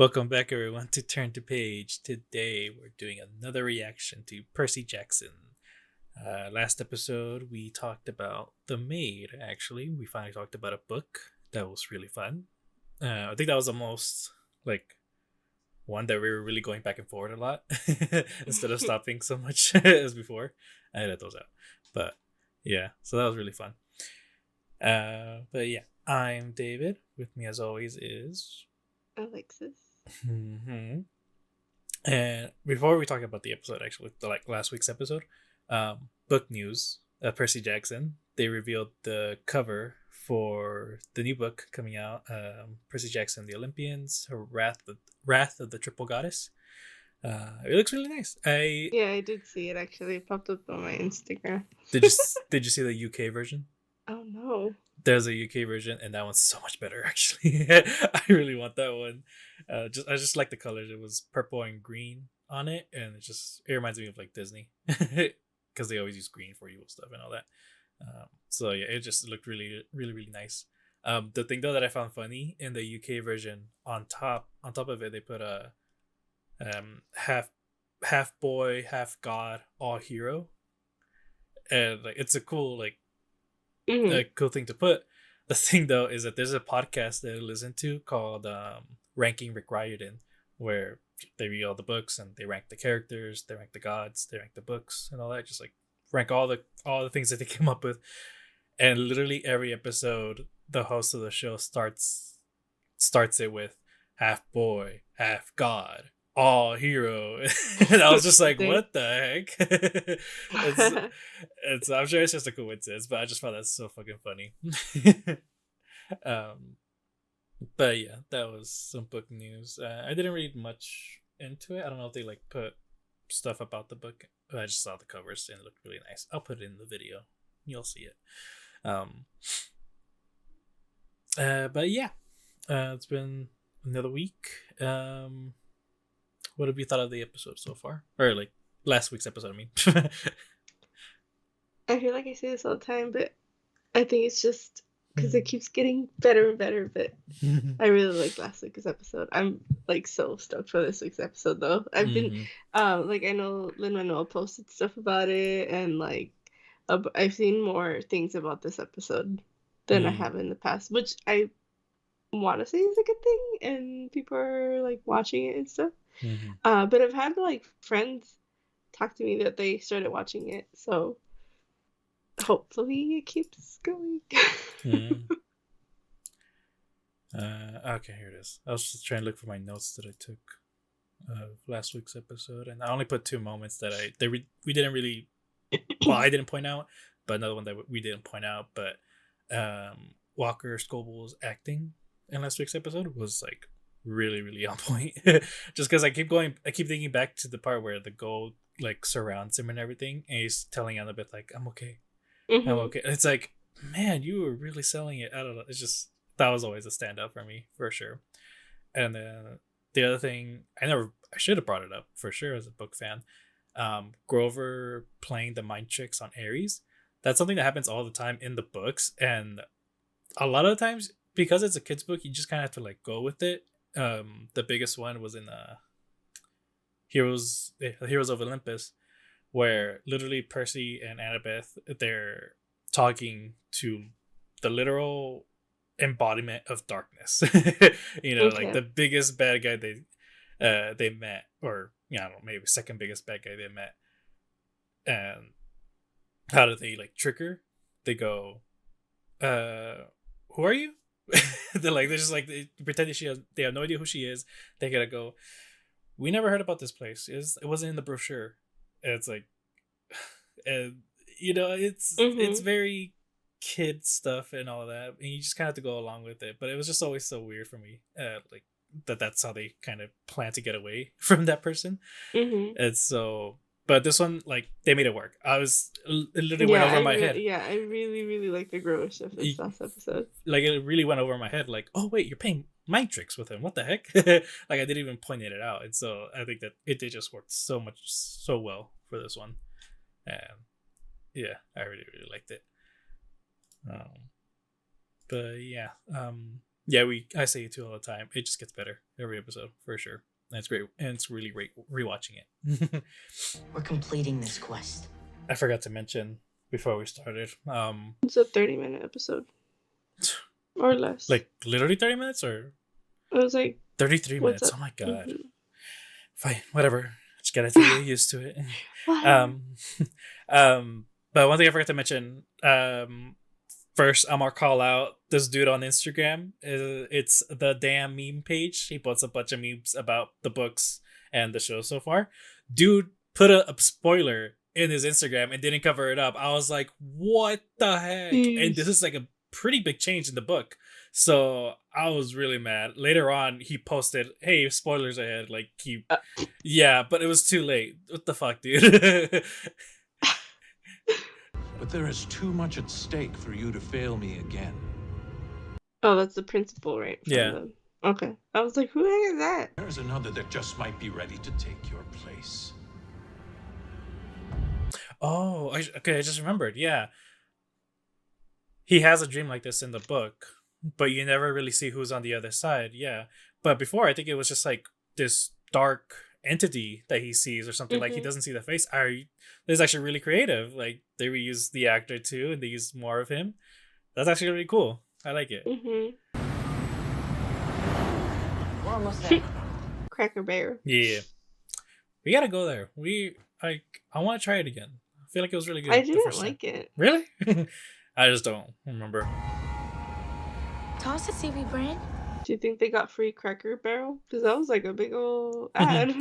Welcome back, everyone, to Turn to Page. Today, we're doing another reaction to Percy Jackson. Last episode, we talked about The Maid, actually. We finally talked about a book that was really fun. I think that was the most, one that we were really going back and forth a lot instead of stopping so much as before. I let those out. But, yeah, so that was really fun. But, yeah, I'm David. With me, as always, is... Alexis. Mm-hmm. And before we talk about the episode, actually, last week's episode, book news. Percy Jackson. They revealed the cover for the new book coming out. Percy Jackson, the Olympians, Wrath of the Triple Goddess. It looks really nice. Yeah, I did see it actually. It popped up on my Instagram. Did you see the UK version? Oh no. There's a UK version, and that one's so much better. Actually, I really want that one. I just like the colors. It was purple and green on it, and it reminds me of like Disney because they always use green for evil stuff and all that. So yeah, it just looked really, really, really nice. The thing though that I found funny in the UK version, on top of it, they put a half boy, half god, all hero, and like it's a cool Mm-hmm. a cool thing to put. The thing though is that there's a podcast that I listen to called Ranking Rick Riordan, where they read all the books and they rank the characters, they rank the gods, they rank the books and all that. Just like rank all the things that they came up with. And literally every episode, the host of the show starts it with half boy, half god, all hero. And I was just like, what the heck? I'm sure it's just a coincidence, but I just found that so fucking funny. um but yeah, that was some book news. I didn't read much into it. I don't know if they like put stuff about the book. I just saw the covers and it looked really nice. I'll put it in the video. You'll see it. um but yeah, it's been another week. What have you thought of the episode so far, or like last week's episode, I mean? I feel like I say this all the time, but I think it's just because it keeps getting better and better. But I really like last week's episode. I'm like so stoked for this week's episode though. I've been Mm-hmm. like I know Lin Manuel posted stuff about it, and like I've seen more things about this episode than I Mm-hmm. have in the past, which I want to say is a good thing, and people are like watching it and stuff. Mm-hmm. But I've had like friends talk to me that they started watching it, so hopefully it keeps going. Mm-hmm. Okay, here it is. I was just trying to look for my notes that I took of last week's episode, and I only put two moments that we didn't really. Well, I didn't point out, but another one that we didn't point out. But Walker Scoble's acting in last week's episode was like really, really on point. Just because I keep thinking back to the part where the gold like surrounds him and everything, and he's telling Annabeth like, "I'm okay, I'm Hmm. okay." And it's like, man, you were really selling it. I don't know. It's just that was always a standout for me for sure. And then the other thing, I should have brought it up for sure as a book fan. Grover playing the mind tricks on Ares. That's something that happens all the time in the books, and a lot of the times because it's a kids book, you just kind of have to like go with it. The biggest one was in Heroes of Olympus, where literally Percy and Annabeth, they're talking to the literal embodiment of darkness. Like Okay. the biggest bad guy they met, or I don't know, maybe second biggest bad guy they met. And how do they like trick her? They go, who are you? They're just like they pretend they have no idea who she is. They gotta go, we never heard about this place. It wasn't in the brochure. And it's like, and it's Hmm. very kid stuff and all that, and you just kind of have to go along with it. But it was just always so weird for me, like that's how they kind of plan to get away from that person. Hmm. And so, but this one, like, they made it work. It literally went Yeah, over my head. I really, really like the Grover stuff this last episode. Like, it really went over my head. Like, oh wait, you're playing mind tricks with him. What the heck? Like, I didn't even point it out. And so I think that it did just work so well for this one. And yeah, I really, really liked it. Um, but yeah, Yeah, I say it too all the time. It just gets better every episode for sure. And it's great, and it's really great rewatching it. We're completing this quest. I forgot to mention before we started. It's a 30-minute episode. Or less. Like literally 30 minutes or it was like 33 what's minutes. up? Oh my god. Mhm. Fine, whatever. Just gotta get used to it. Wow. But one thing I forgot to mention. First, I'm gonna call out this dude on Instagram. It's the damn meme page. He puts a bunch of memes about the books and the show so far. Dude put a spoiler in his Instagram and didn't cover it up. I was like, what the heck? And this is like a pretty big change in the book. So I was really mad. Later on, he posted, hey, spoilers ahead. Like, yeah, but it was too late. What the fuck, dude? But there is too much at stake for you to fail me again. Oh, that's the principal, right? Yeah. Okay. I was like, who the heck is that? There's another that just might be ready to take your place. Oh, okay, I just remembered. Yeah. He has a dream like this in the book, but you never really see who's on the other side. Yeah. But before, I think it was just like this dark entity that he sees or something. Like he doesn't see the face. This is actually really creative. Like they reuse the actor too, and they use more of him. That's actually really cool. I like it. We're almost there. Cracker Bear. Yeah. We gotta go there. I want to try it again. I feel like it was really good. I didn't like it. Really? I just don't remember. Toss a seaweed brand. Do you think they got free Cracker Barrel? Because that was like a big old ad.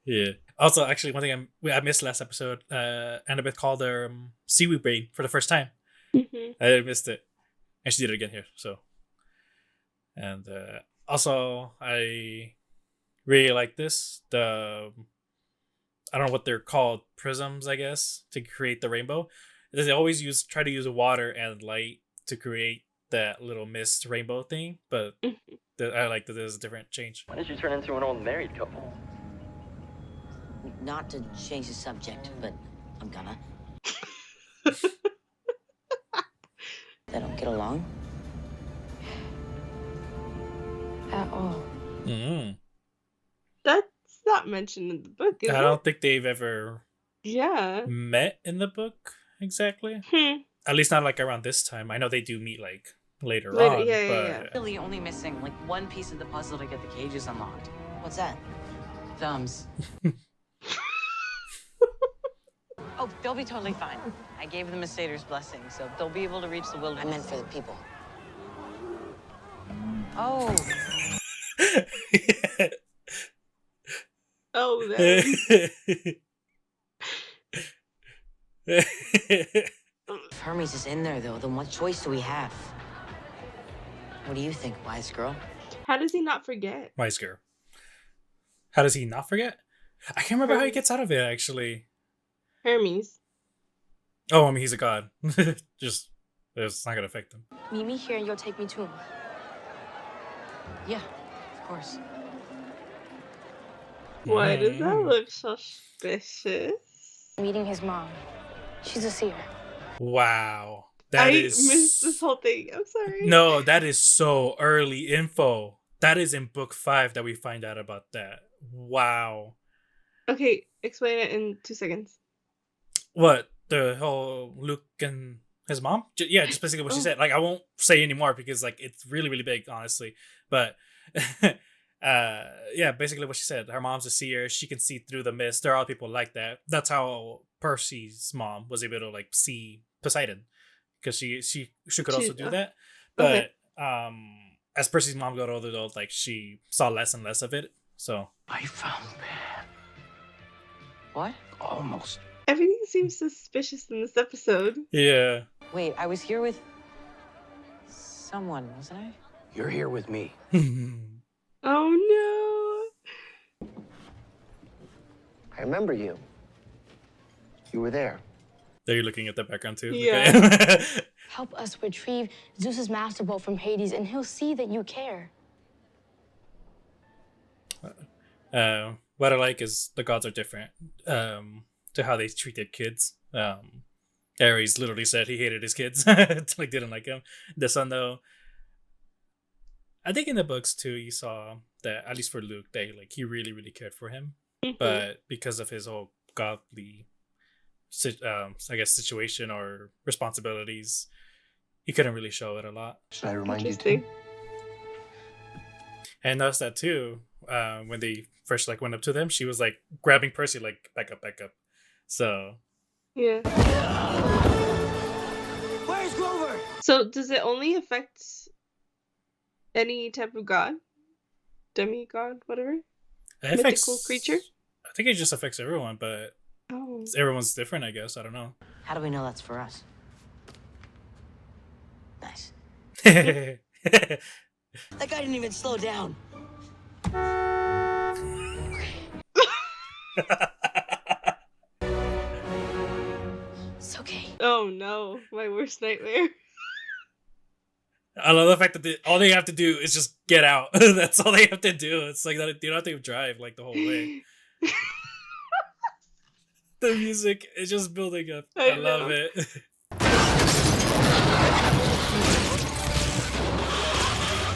Yeah. Also, actually, one thing I missed last episode, Annabeth called her seaweed brain for the first time. I missed it. And she did it again here. So, and also, I really like this. I don't know what they're called, prisms, I guess, to create the rainbow. They always try to use water and light to create that little mist rainbow thing, but I like that there's a different change. Why did you turn into an old married couple? Not to change the subject, but I'm gonna. They don't get along? At all. That's not mentioned in the book, is I don't think they've ever met in the book exactly. At least not like around this time. I know they do meet like later on. Yeah. Really only missing like one piece of the puzzle to get the cages unlocked. What's that? Thumbs. Oh, they'll be totally fine. I gave them a satyr's blessing, so they'll be able to reach the wilderness. I meant for the people. Oh. Oh, that. If Hermes is in there, though, then what choice do we have? What do you think, wise girl? How does he not forget? Wise girl. How does he not forget? I can't remember how he gets out of it, actually. Hermes. Oh, I mean, he's a god. Just, it's not going to affect him. Meet me here and you'll take me to him. Yeah, of course. Why does that look suspicious? Meeting his mom. She's a seer. Wow. I missed this whole thing. I'm sorry. No, that is so early info. That is in book 5 that we find out about that. Wow. Okay, explain it in 2 seconds. What? The whole Luke and his mom? Yeah, just basically what she said. Like, I won't say anymore because, like, it's really, really big, honestly. But, yeah, basically what she said. Her mom's a seer. She can see through the mist. There are people like that. That's how Percy's mom was able to, like, see Poseidon. Because she could also do that. But, as Percy's mom got older, though, like, she saw less and less of it. So. I found Pam. What? Almost. Everything seems suspicious in this episode. Yeah. Wait, I was here with someone, wasn't I? You're here with me. Oh no. I remember you. You were there. There you're looking at the background too. Yeah. Okay. Help us retrieve Zeus's master bolt from Hades and he'll see that you care. What I like is the gods are different to how they treated kids. Ares literally said he hated his kids, like didn't like him. The sun though, I think in the books too, you saw that at least for Luke, they like he really really cared for him, Mhm. but because of his whole godly, I guess situation or responsibilities, he couldn't really show it a lot. Should I remind you Interesting. too? And notice that too. When they first like went up to them, she was like grabbing Percy, like back up, back up. So Yeah. Where's Grover? So does it only affect any type of god? Demigod, whatever? it affects Mythical creature? I think it just affects everyone, but Oh. everyone's different, I guess. I don't know. How do we know that's for us? Nice. That guy didn't even slow down. It's okay. Oh no, my worst nightmare. I love the fact that all they have to do is just get out. That's all they have to do. It's like that you don't have to drive like the whole way. The music is just building up. I love know. it.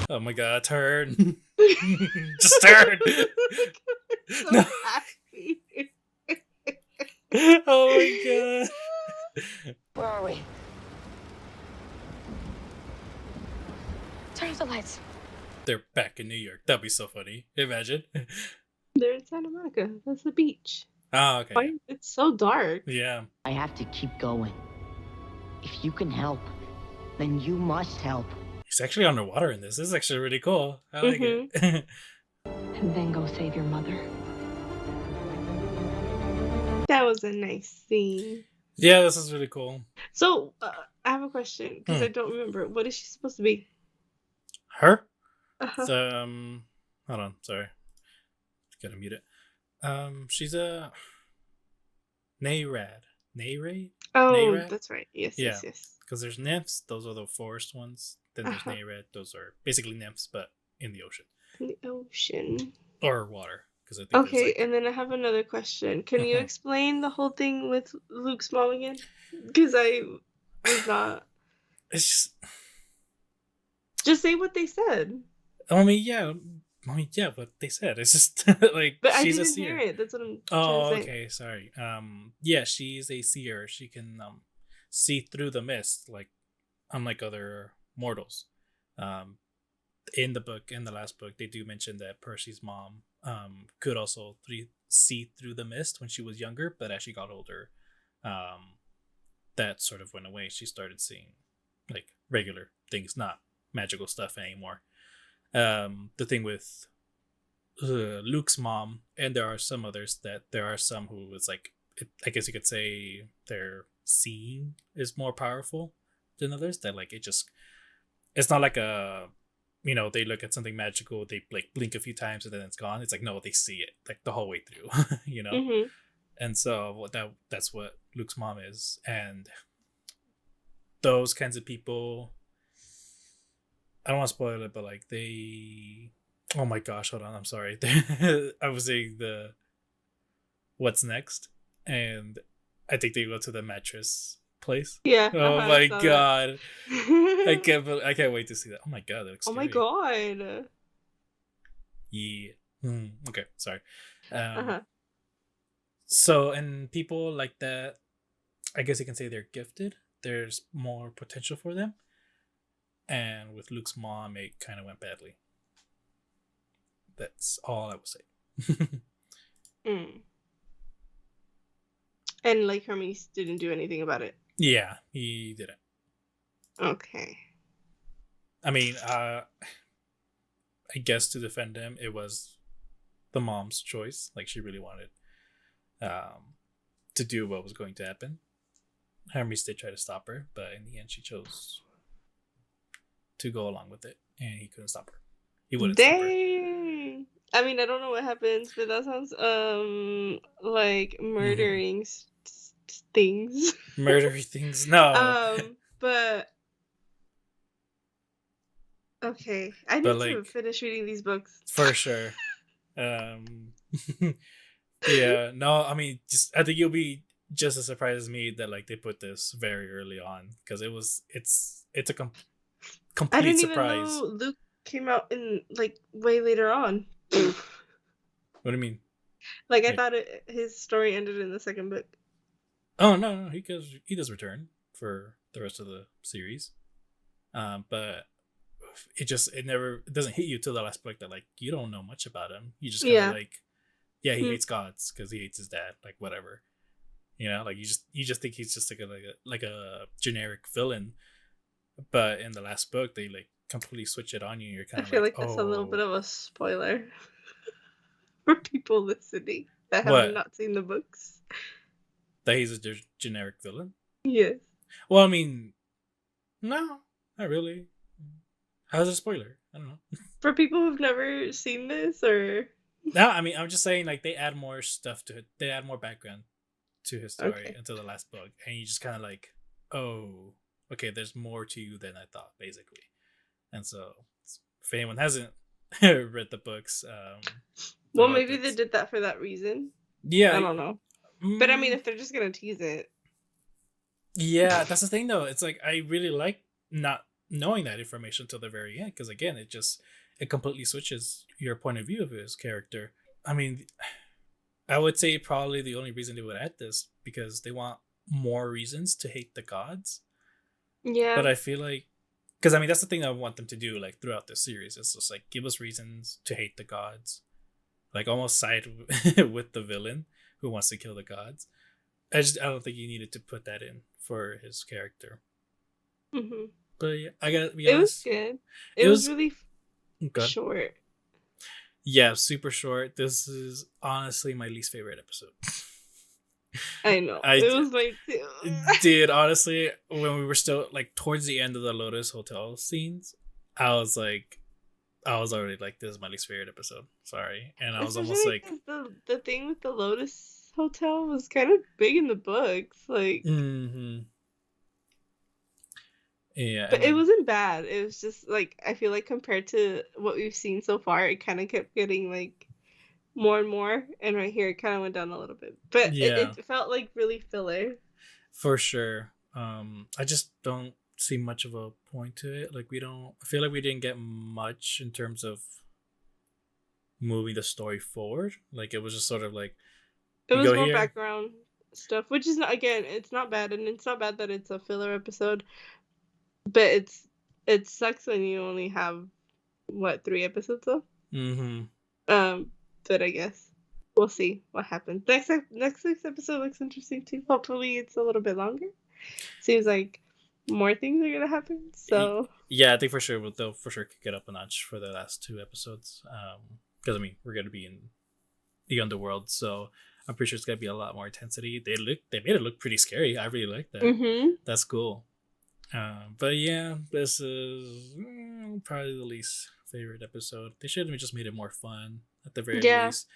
Oh my god, turn. Just turn. So No. happy. Oh my god. Where are we? Turn off the lights. They're back in New York. That'd be so funny. Imagine. They're in Santa Monica. That's the beach. Oh, okay. Why? It's so dark. Yeah. I have to keep going. If you can help, then you must help. He's actually underwater in this. This is actually really cool. I like it. And then go save your mother. That was a nice scene. Yeah, this is really cool. So, I have a question because Hmm. I don't remember. What is she supposed to be? Her? Uh-huh. Hold on, sorry. Gotta mute it. She's a Nayrad. Nayrad? Oh, Nayrad? that's right. Yes, Yeah. yes, yes. Because there's nymphs, those are the forest ones. Then there's Uh-huh. Nayrad, those are basically nymphs, but in the ocean. In the ocean. Or water. Because I think Okay, there's like, and then I have another question. Can you Uh-huh. explain the whole thing with Luke's mom again? Because I was not. it's just Just say what they said. yeah, what they said. It's just like But I she's a didn't seer. hear it. That's what I'm Oh, trying to say. okay, sorry. Yeah, she's a seer. She can see through the mist, like unlike other mortals. In the book, in the last book, they do mention that Percy's mom could also see through the mist when she was younger, but as she got older, that sort of went away. She started seeing like regular things, not magical stuff anymore. The thing with Luke's mom, and there are some others that there are some who it's like I guess you could say their seeing is more powerful than others. That like it's not like a they look at something magical, they like blink a few times and then it's gone. It's like no, they see it like the whole way through, Mm-hmm. And so that's what Luke's mom is, and those kinds of people. I don't want to spoil it, but like they. Oh my gosh! Hold on, I'm sorry. I was saying the what's next, and I think they go to the mattress place. Yeah. Oh I my saw that. god! I can't wait to see that. Oh my god, that looks Oh my scary. god. Yeah. Okay, sorry. Uh-huh. So, and people like that, I guess you can say they're gifted. There's more potential for them. And with Luke's mom, it kind of went badly. That's all I will say. Mm. And like Hermes didn't do anything about it. Yeah, he didn't. Okay. I mean, I guess to defend him, it was the mom's choice. Like she really wanted to do what was going to happen. Hermes did try to stop her, but in the end, she chose to go along with it, and he couldn't stop her. He wouldn't stop her. Dang. I mean, I don't know what happens, but that sounds like murdering things. Murdery things. No. But okay, I need But, to like, finish reading these books. For sure. Yeah, no, I mean, I think you'll be just as surprised as me that like they put this very early on because it's a I complete didn't surprise. even know Luke came out in like way later on. What do you mean? Like I Like- thought his story ended in the second book. Oh no, he does return for the rest of the series. But it doesn't hit you till the last book that like you don't know much about him. You just kind of Yeah. like, yeah, he Hmm. hates gods because he hates his dad, like whatever. You know, like you just think he's just like a generic villain. But in the last book, they like completely switch it on you. And you're I kind of feel like, like that's a little bit oh, of a spoiler for people listening that have what? not seen the books. That he's a generic villain. Yes. Well, I mean, no, not really. How's it a spoiler? I don't know. For people who've never seen this, or No, I mean, I'm just saying, like, they add more stuff to it. They add more background to his story Okay. until the last book. And you just kind of like, oh, okay, there's more to you than I thought, basically. And so, if anyone hasn't read the books, well, maybe they did that for that reason. Yeah. I don't know. But I mean, mm, if they're just gonna tease it, yeah, that's the thing, though. It's like, I really like not knowing that information till the very end. Because, again, it completely switches your point of view of his character. I mean, I would say probably the only reason they would add this because they want more reasons to hate the gods. yeah. But I feel like, because I mean, that's the thing I want them to do like throughout the series. It's just like give us reasons to hate the gods, like almost side with the villain who wants to kill the gods. I don't think you needed to put that in for his character. Hmm. But yeah, I gotta be It was honest. good. It It was was really good. short. Yeah, super short. This is honestly my least favorite episode. I know. I It was like Dude, honestly, when we were still like towards the end of the Lotus Hotel scenes, I was already like, this is my least favorite episode. Sorry. And I was almost Especially like, 'cause the thing with the Lotus Hotel was kind of big in the books, like, mm-hmm. Yeah. but And it then, wasn't bad. It was just like I feel like compared to what we've seen so far, it kind of kept getting like more and more, and right here it kind of went down a little bit. But yeah, it felt like really filler. for sure. I just don't see much of a point to it. Like I feel like we didn't get much in terms of moving the story forward. Like it was just sort of like, It you was go more here. background stuff, which is not, again, it's not bad, and it's not bad that it's a filler episode, but it sucks when you only have what 3 episodes of. Mm-hmm. But I guess we'll see what happens. Next week's episode looks interesting too. Hopefully, it's a little bit longer. Seems like more things are gonna happen. So Yeah, I think they'll for sure kick it up a notch for the last 2 episodes. Because I mean, we're gonna be in the underworld, so I'm pretty sure it's gonna be a lot more intensity. They made it look pretty scary. I really like that. That's cool. But yeah, this is probably the least favorite episode. They should have just made it more fun at the very Yeah. least.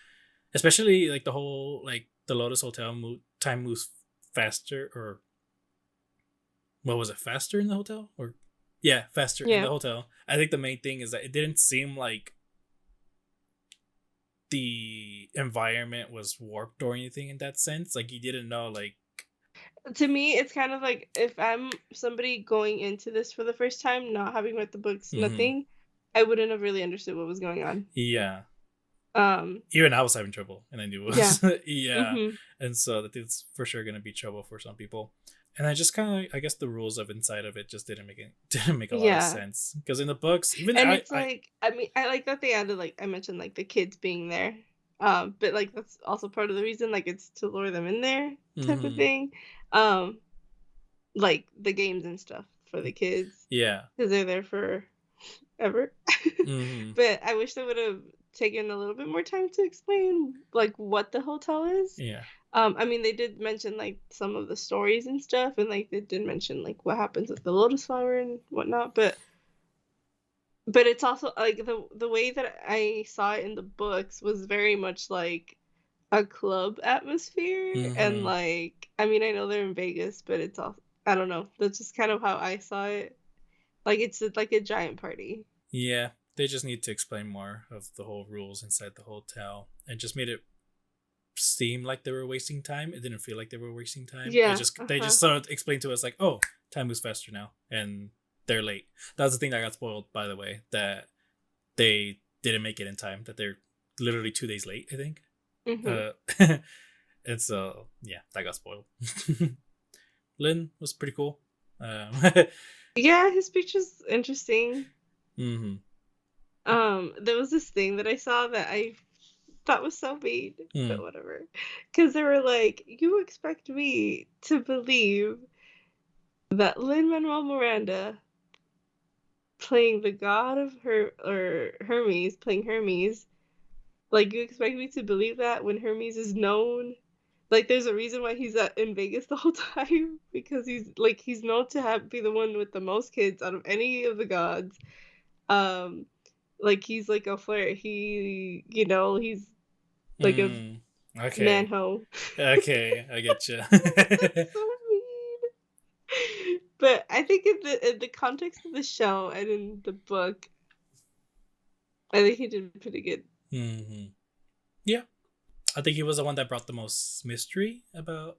Especially like the whole like the Lotus Hotel time moves faster, or what was it, faster in the hotel, or yeah, faster in Yeah. the hotel. I think the main thing is that it didn't seem like the environment was warped or anything in that sense. Like you didn't know, like, to me, it's kind of like if I'm somebody going into this for the first time, not having read the books, Mhm. nothing, I wouldn't have really understood what was going on. yeah, Um, even I was having trouble, and I knew it was yeah. mhm. And so that it's for sure gonna be trouble for some people. And I just kind of, I guess the rules of inside of it just didn't make a lot of Yeah. sense, because in the books, even And I, it's like, I mean, I like that they added, like I mentioned, like the kids being there. But like that's also part of the reason, like it's to lure them in there type of Mhm. thing. Like the games and stuff for the kids yeah, because they're there for ever. Mhm. But I wish they would have taken a little bit more time to explain like what the hotel is. yeah, I mean, they did mention like some of the stories and stuff, and like they did mention like what happens with the lotus flower and whatnot, but it's also like the way that I saw it in the books was very much like a club atmosphere, and Mhm. like I mean I know they're in Vegas, but it's all, I don't know, that's just kind of how I saw it. Like it's like a giant party. yeah. They just need to explain more of the whole rules inside the hotel, and just made it seem like they were wasting time. It didn't feel like they were wasting time. Yeah, They just sort of explained to us like, oh, time moves faster now, and they're late. That's the thing that got spoiled, by the way. That they didn't make it in time. That they're literally 2 days late, I think. Mhm. And so yeah, that got spoiled. Lynn was pretty cool. Yeah, his speech was interesting. hmm There was this thing that I saw that I thought was so mean, but Mm. whatever. Because they were like, you expect me to believe that Lin-Manuel Miranda playing the god of her or Hermes, playing Hermes, like you expect me to believe that when Hermes is known, like there's a reason why he's in Vegas the whole time because he's known to be the one with the most kids out of any of the gods. Um, like he's like a flirt. He's like a Okay. manho. Okay, I get you. That's so mean. But I think in the context of the show and in the book, I think he did pretty good. Yeah, I think he was the one that brought the most mystery about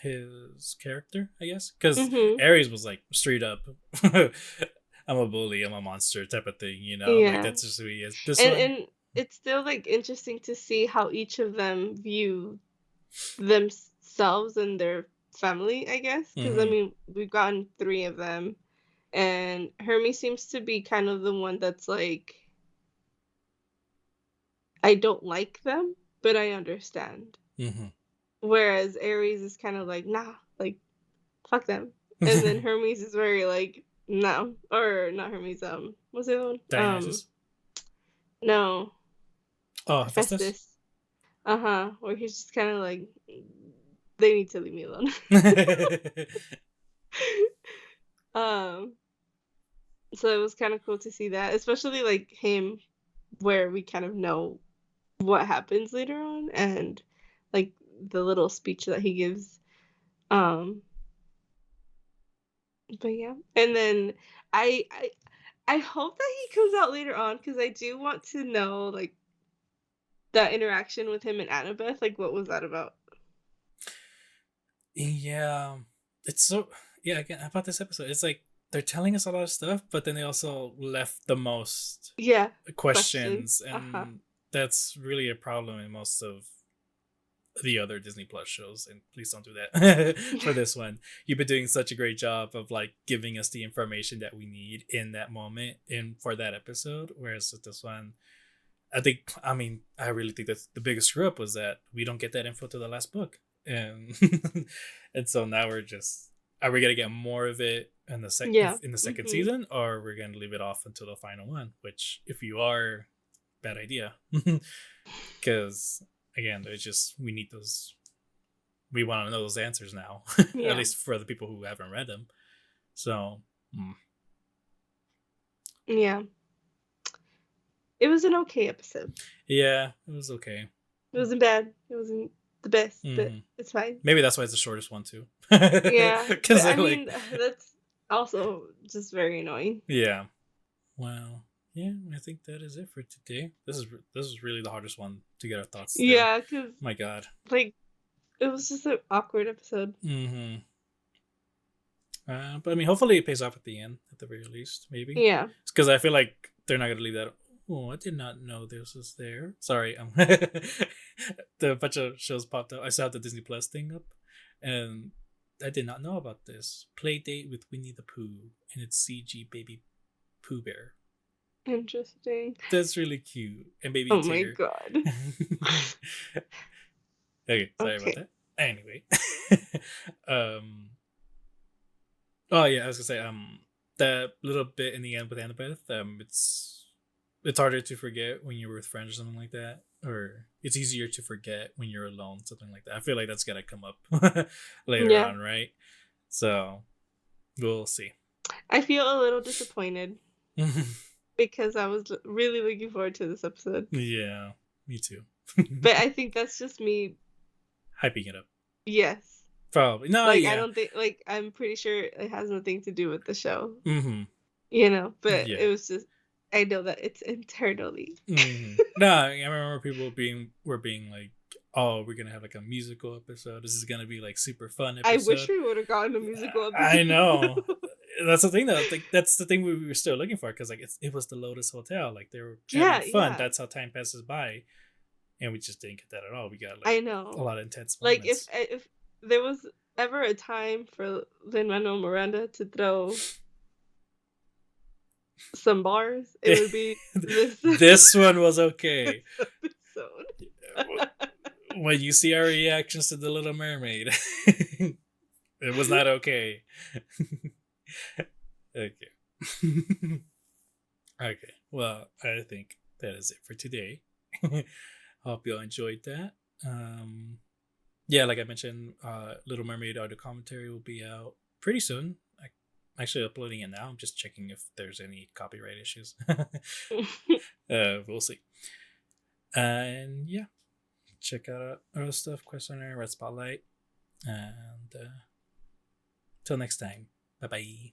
his character, I guess, because Mm-hmm. Ares was like straight up, I'm a bully, I'm a monster type of thing, like Yeah. that's just who he is. This And one, and it's still like interesting to see how each of them view themselves and their family, I guess. Because I Mhm. mean, we've gotten 3 of them, and Hermes seems to be kind of the one that's like, I don't like them, but I understand. Mhm. Whereas Ares is kind of like, nah, like fuck them. And then Hermes is very like, no, or not Hermes. What's the other one? Dionysus. No, Oh, Hephaestus. Hephaestus. Where he's just kind of like, they need to leave me alone. um, so it was kind of cool to see that, especially like him, where we kind of know what happens later on, and like the little speech that he gives. Um, but yeah, and then I hope that he comes out later on because I do want to know like that interaction with him and Annabeth. Like, what was that about? Yeah, it's so yeah. Again, about this episode, it's like they're telling us a lot of stuff, but then they also left the most Yeah, questions, Uh-huh. and that's really a problem in most of the other Disney Plus shows. And please don't do that for this one. You've been doing such a great job of like giving us the information that we need in that moment and for that episode. Whereas with this one, I really think that the biggest screw up was that we don't get that info to the last book, and and so now are we gonna get more of it in the Yeah. second Mhm. season, or we're gonna leave it off until the final one? Which, if you are, bad idea, because again, it's just we need those. We want to know those answers now, Yeah. at least for the people who haven't read them. So, Yeah. It was an okay episode. yeah, it was okay. It wasn't bad. It wasn't the best, but Mhm. it's fine. Maybe that's why it's the shortest one too. Yeah. Because But I like, mean, that's also just very annoying. yeah. Wow. Yeah, I think that is it for today. This is really the hardest one to get our thoughts. Still. Yeah, because My God. like it was just an awkward episode. Mm-hmm. But I mean, hopefully it pays off at the end, at the very least. Maybe. Yeah. Because I feel like they're not gonna leave that. Oh, I did not know this was there. Sorry, the bunch of shows popped up. I saw the Disney Plus thing up, and I did not know about this play date with Winnie the Pooh and its CG baby Pooh Bear. Interesting. That's really cute, and baby Oh Tigger. my god. Okay, sorry Okay. about that. Anyway, oh yeah, I was gonna say that little bit in the end with Annabeth, it's harder to forget when you're with friends or something like that, or it's easier to forget when you're alone, something like that. I feel like that's gonna come up later Yeah. on, right? So we'll see. I feel a little disappointed because I was really looking forward to this episode. Yeah, me too. But I think that's just me. Hyping it up. Yes. Probably. No, Like yeah. I don't think like I'm pretty sure it has nothing to do with the show. Mm-hmm. But Yeah. it was just I know that it's internally. Mm-hmm. No, I remember people were being like, "Oh, we're gonna have like a musical episode. This is gonna be like super fun episode." I wish we would have gotten a musical episode. I know. That's the thing, though. Like, that's the thing we were still looking for, because like it was the Lotus Hotel. Like, they were having fun. That's how time passes by, and we just didn't get that at all. We got like I know a lot of intense like moments. if there was ever a time for Lin-Manuel Miranda to throw some bars, it would be this one was okay. episode. When you see our reactions to The Little Mermaid, it was not okay. Okay. Okay. Well, I think that is it for today. Hope you all enjoyed that. Yeah, like I mentioned, Little Mermaid audio commentary will be out pretty soon. I'm actually uploading it now. I'm just checking if there's any copyright issues. We'll see. And yeah, check out our stuff, Questionnaire, Red Spotlight, and till next time, bye bye.